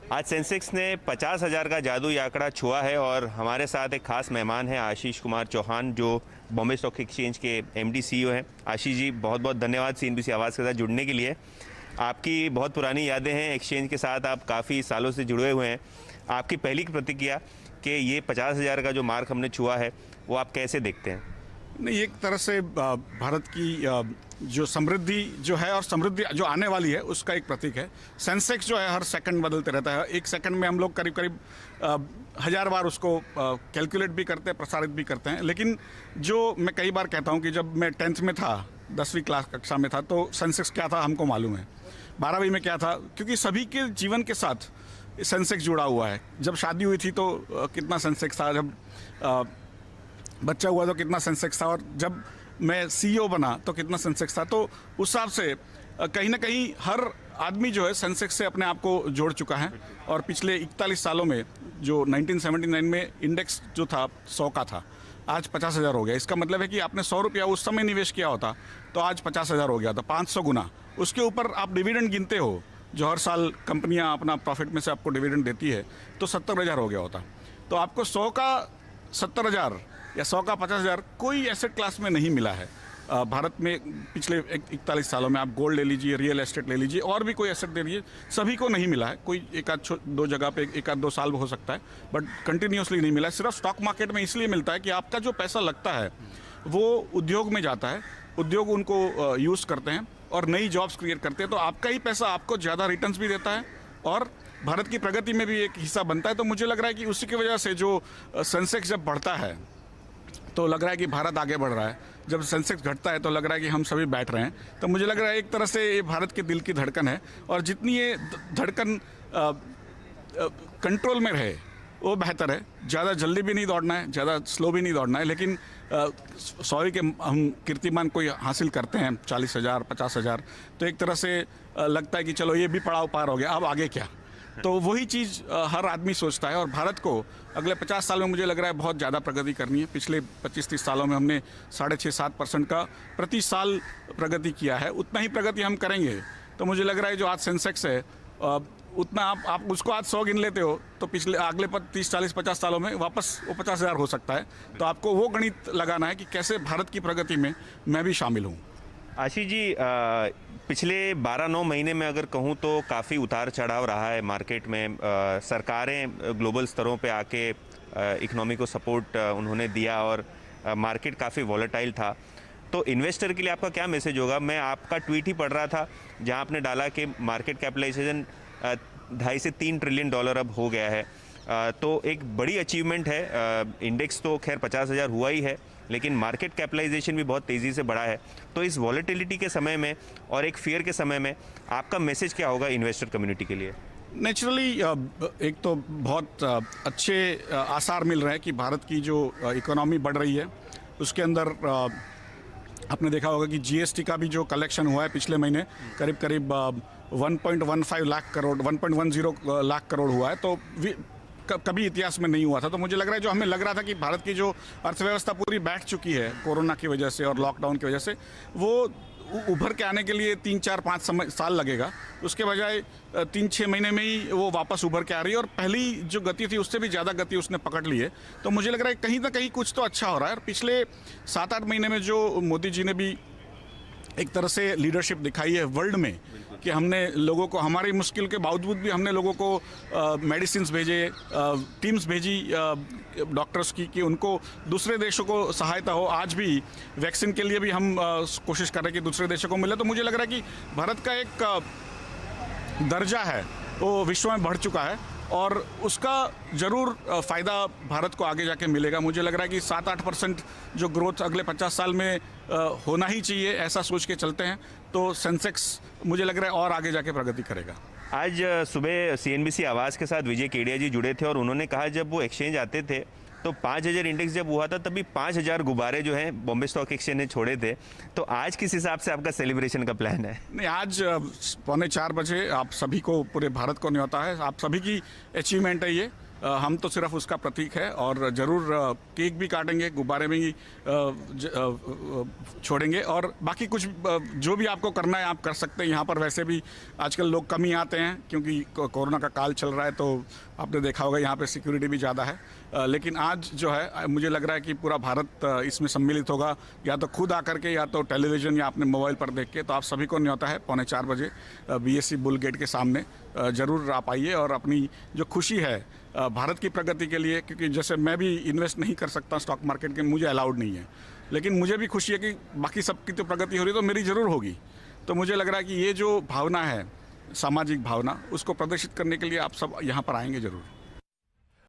आज सेंसेक्स ने 50,000 का जादुई आंकड़ा छुआ है और हमारे साथ एक खास मेहमान है आशीष कुमार चौहान, जो बॉम्बे स्टॉक एक्सचेंज के एमडी सीईओ हैं। आशीष जी, बहुत बहुत धन्यवाद सीएनबीसी आवाज़ के साथ जुड़ने के लिए। आपकी बहुत पुरानी यादें हैं एक्सचेंज के साथ, आप काफ़ी सालों से जुड़े हुए हैं। आपकी पहली प्रतिक्रिया कि ये 50,000 का जो मार्क हमने छुआ है वो आप कैसे देखते हैं? नहीं, एक तरह से भारत की जो समृद्धि जो है और समृद्धि जो आने वाली है उसका एक प्रतीक है। सेंसेक्स जो है हर सेकंड बदलते रहता है। एक सेकंड में हम लोग करीब करीब 1000 बार उसको कैलकुलेट भी करते हैं, प्रसारित भी करते हैं। लेकिन जो मैं कई बार कहता हूँ कि जब मैं 10th में था, 10वीं क्लास कक्षा में था, तो सेंसेक्स क्या था हमको मालूम है। 12वीं में क्या था, क्योंकि सभी के जीवन के साथ सेंसेक्स जुड़ा हुआ है। जब शादी हुई थी तो कितना सेंसेक्स था, जब बच्चा हुआ तो कितना सेंसेक्स था, और जब मैं सीईओ बना तो कितना सेंसेक्स था। तो उस हिसाब से कहीं ना कहीं हर आदमी जो है सेंसेक्स से अपने आप को जोड़ चुका है। और पिछले 41 सालों में जो 1979 में इंडेक्स जो था 100 का था, आज 50,000 हो गया। इसका मतलब है कि आपने 100 रुपया उस समय निवेश किया होता तो आज 50,000 हो गया था, 500 गुना। उसके ऊपर आप डिविडेंड गिनते हो, जो हर साल कंपनियां अपना प्रॉफिट में से आपको डिविडेंड देती है, तो 70,000 हो गया होता। तो आपको 100 का 70,000 या 100 का 50,000 कोई एसेट क्लास में नहीं मिला है भारत में। पिछले 41 सालों में आप गोल्ड ले लीजिए, रियल एस्टेट ले लीजिए, और भी कोई एसेट ले लीजिए, सभी को नहीं मिला है। कोई एक आध दो जगह पे एक आध 2 साल हो सकता है, बट कंटिन्यूसली नहीं मिला है। सिर्फ स्टॉक मार्केट में इसलिए मिलता है कि आपका जो पैसा लगता है वो उद्योग में जाता है, उद्योग उनको यूज़ करते हैं और नई जॉब्स क्रिएट करते हैं। तो आपका ही पैसा आपको ज़्यादा रिटर्न्स भी देता है और भारत की प्रगति में भी एक हिस्सा बनता है। तो मुझे लग रहा है कि उसी की वजह से जो सेंसेक्स जब बढ़ता है तो लग रहा है कि भारत आगे बढ़ रहा है, जब सेंसेक्स घटता है तो लग रहा है कि हम सभी बैठ रहे हैं। तो मुझे लग रहा है एक तरह से ये भारत के दिल की धड़कन है, और जितनी ये धड़कन कंट्रोल में रहे वो बेहतर है। ज़्यादा जल्दी भी नहीं दौड़ना है, ज़्यादा स्लो भी नहीं दौड़ना है, लेकिन 100 के हम कीर्तिमान कोई हासिल करते हैं, 40,000 50,000, तो एक तरह से लगता है कि चलो ये भी पड़ाव पार हो गया, अब आगे क्या। तो वही चीज़ हर आदमी सोचता है। और भारत को अगले 50 साल में मुझे लग रहा है बहुत ज़्यादा प्रगति करनी है। पिछले 25-30 सालों में हमने 6.5-7% का प्रति साल प्रगति किया है। उतना ही प्रगति हम करेंगे तो मुझे लग रहा है जो आज सेंसेक्स है उतना आप उसको आज 100 गिन लेते हो तो पिछले अगले 30-40-50 सालों में वापस वो 50,000 हो सकता है। तो आपको वो गणित लगाना है कि कैसे भारत की प्रगति में मैं भी शामिल हूँ। आशीष जी, पिछले 12-9 महीने में अगर कहूँ तो काफ़ी उतार चढ़ाव रहा है मार्केट में। सरकारें ग्लोबल स्तरों पे आके इकोनॉमी को सपोर्ट उन्होंने दिया और मार्केट काफ़ी वॉलेटाइल था। तो इन्वेस्टर के लिए आपका क्या मैसेज होगा? मैं आपका ट्वीट ही पढ़ रहा था जहाँ आपने डाला कि मार्केट कैपिटलाइजेशन 2.5 से 3 ट्रिलियन डॉलर अब हो गया है। तो एक बड़ी अचीवमेंट है। इंडेक्स तो खैर 50,000 हुआ ही है, लेकिन मार्केट कैपिटलाइजेशन भी बहुत तेज़ी से बढ़ा है। तो इस वॉलेटिलिटी के समय में और एक फियर के समय में आपका मैसेज क्या होगा इन्वेस्टर कम्युनिटी के लिए? नेचुरली एक तो बहुत अच्छे आसार मिल रहे हैं कि भारत की जो इकोनॉमी बढ़ रही है, उसके अंदर आपने देखा होगा कि जीएसटी का भी जो कलेक्शन हुआ है पिछले महीने करीब करीब 1.15 लाख करोड़ 1.10 लाख करोड़ हुआ है। तो कभी इतिहास में नहीं हुआ था। तो मुझे लग रहा है जो हमें लग रहा था कि भारत की जो अर्थव्यवस्था पूरी बैठ चुकी है कोरोना की वजह से और लॉकडाउन की वजह से, वो उभर के आने के लिए 3-4-5 साल लगेगा, उसके बजाय 3-6 महीने में ही वो वापस उभर के आ रही है। और पहली जो गति थी उससे भी ज़्यादा गति उसने पकड़ ली है। तो मुझे लग रहा है कहीं ना कहीं कुछ तो अच्छा हो रहा है। और पिछले 7-8 महीने में जो मोदी जी ने भी एक तरह से लीडरशिप दिखाई है वर्ल्ड में, कि हमने लोगों को, हमारी मुश्किल के बावजूद भी हमने लोगों को मेडिसिन्स भेजे, टीम्स भेजी डॉक्टर्स की, कि उनको दूसरे देशों को सहायता हो। आज भी वैक्सीन के लिए भी हम कोशिश कर रहे हैं कि दूसरे देशों को मिले। तो मुझे लग रहा है कि भारत का एक दर्जा है वो विश्व में बढ़ चुका है और उसका ज़रूर फ़ायदा भारत को आगे जाके मिलेगा। मुझे लग रहा है कि 7-8% जो ग्रोथ अगले 50 साल में होना ही चाहिए, ऐसा सोच के चलते हैं तो सेंसेक्स मुझे लग रहा है और आगे जाके प्रगति करेगा। आज सुबह सीएनबीसी आवाज़ के साथ विजय केडिया जी जुड़े थे और उन्होंने कहा जब वो एक्सचेंज आते थे तो 5,000 इंडेक्स जब हुआ था तभी 5,000 गुब्बारे जो हैं बॉम्बे स्टॉक एक्सचेंज ने छोड़े थे। तो आज किस हिसाब से आपका सेलिब्रेशन का प्लान है? नहीं, आज 3:45 बजे आप सभी को, पूरे भारत को न्योता है, आप सभी की अचीवमेंट है ये। हम तो सिर्फ उसका प्रतीक है और ज़रूर केक भी काटेंगे, गुब्बारे भी छोड़ेंगे और बाकी कुछ जो भी आपको करना है आप कर सकते हैं। यहाँ पर वैसे भी आजकल लोग कम ही आते हैं क्योंकि कोरोना का काल चल रहा है, तो आपने देखा होगा यहाँ पे सिक्योरिटी भी ज़्यादा है। लेकिन आज जो है मुझे लग रहा है कि पूरा भारत इसमें सम्मिलित होगा, या तो खुद आकर के या तो टेलीविज़न या अपने मोबाइल पर देख के। तो आप सभी को न्योता है 3:45 बजे BSE बुल गेट के सामने ज़रूर आप आइए और अपनी जो खुशी है भारत की प्रगति के लिए, क्योंकि जैसे मैं भी इन्वेस्ट नहीं कर सकता स्टॉक मार्केट के, मुझे अलाउड नहीं है, लेकिन मुझे भी खुशी है कि बाकी सबकी तो प्रगति हो रही है तो मेरी ज़रूर होगी। तो मुझे लग रहा है कि ये जो भावना है, सामाजिक भावना, उसको प्रदर्शित करने के लिए आप सब यहाँ पर आएंगे ज़रूर।